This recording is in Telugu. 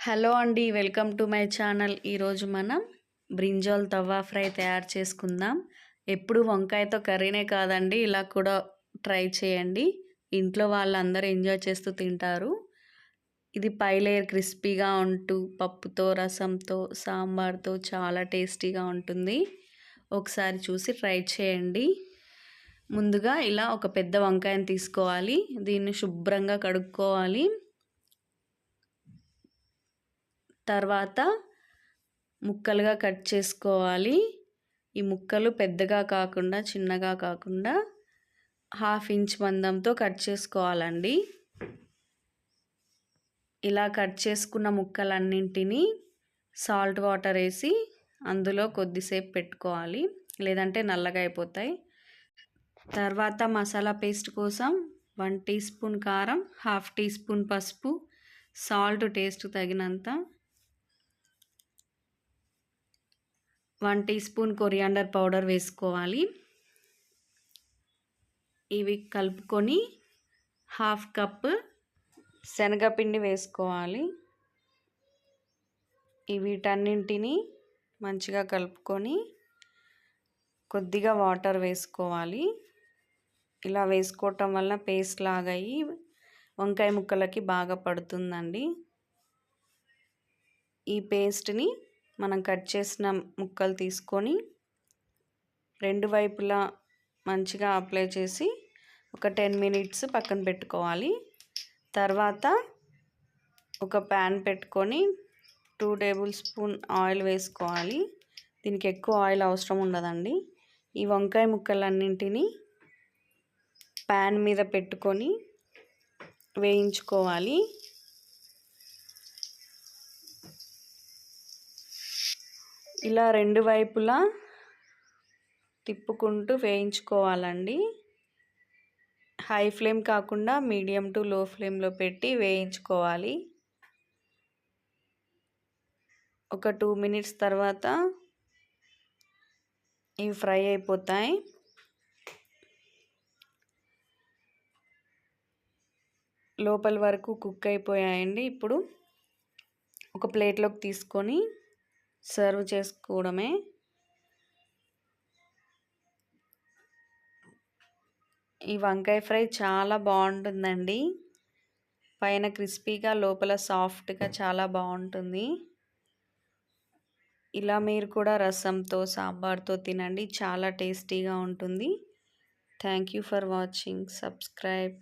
హలో అండి, వెల్కమ్ టు మై ఛానల్. ఈరోజు మనం బ్రింజాల్ తవా ఫ్రై తయారు చేసుకుందాం. ఎప్పుడు వంకాయతో కర్రీనే కాదండి, ఇలా కూడా ట్రై చేయండి. ఇంట్లో వాళ్ళందరూ ఎంజాయ్ చేస్తూ తింటారు. ఇది పై లేయర్ క్రిస్పీగా ఉంటూ పప్పుతో, రసంతో, సాంబార్తో చాలా టేస్టీగా ఉంటుంది. ఒకసారి చూసి ట్రై చేయండి. ముందుగా ఇలా ఒక పెద్ద వంకాయను తీసుకోవాలి. దీన్ని శుభ్రంగా కడుక్కోవాలి. తర్వాత ముక్కలుగా కట్ చేసుకోవాలి. ఈ ముక్కలు పెద్దగా కాకుండా చిన్నగా కాకుండా 1/2 ఇంచ్ మందంతో కట్ చేసుకోవాలండి. ఇలా కట్ చేసుకున్న ముక్కలన్నింటినీ సాల్ట్ వాటర్ వేసి అందులో కొద్దిసేపు పెట్టుకోవాలి, లేదంటే నల్లగా అయిపోతాయి. తర్వాత మసాలా పేస్ట్ కోసం 1 టీ స్పూన్ కారం, 1/2 టీ స్పూన్ పసుపు, సాల్ట్ టేస్ట్ తగినంత, 1 టీ స్పూన్ కొరియాండర్ పౌడర్ వేసుకోవాలి. ఇవి కలుపుకొని 1/2 కప్ శనగపిండి వేసుకోవాలి. వీటన్నింటినీ మంచిగా కలుపుకొని కొద్దిగా వాటర్ వేసుకోవాలి. ఇలా వేసుకోవటం వల్ల పేస్ట్ లాగా అయ్యి వంకాయ ముక్కలకి బాగా పడుతుందండి. ఈ పేస్ట్ని మనం కట్ చేసిన ముక్కలు తీసుకొని 2 వైపులా మంచిగా అప్లై చేసి ఒక 10 మినిట్స్ పక్కన పెట్టుకోవాలి. తర్వాత ఒక ప్యాన్ పెట్టుకొని 2 టేబుల్ స్పూన్ ఆయిల్ వేసుకోవాలి. దీనికి ఎక్కువ ఆయిల్ అవసరం ఉండదండి. ఈ వంకాయ ముక్కలన్నింటినీ ప్యాన్ మీద పెట్టుకొని వేయించుకోవాలి. ఇలా 2 వైపులా తిప్పుకుంటూ వేయించుకోవాలండి. హై ఫ్లేమ్ కాకుండా మీడియం టు లో ఫ్లేమ్లో పెట్టి వేయించుకోవాలి. ఒక 2 మినిట్స్ తర్వాత ఇవి ఫ్రై అయిపోతాయి. లోపల వరకు కుక్ అయిపోయాయండి. ఇప్పుడు ఒక ప్లేట్లోకి తీసుకొని సర్వ్ చేసుకోవడమే. ఈ వంకాయ ఫ్రై చాలా బాగుంటుందండి. పైన క్రిస్పీగా, లోపల సాఫ్ట్గా చాలా బాగుంటుంది. ఇలా మీరు కూడా రసంతో, సాంబార్తో తినండి, చాలా టేస్టీగా ఉంటుంది. Thank you for watching. Subscribe.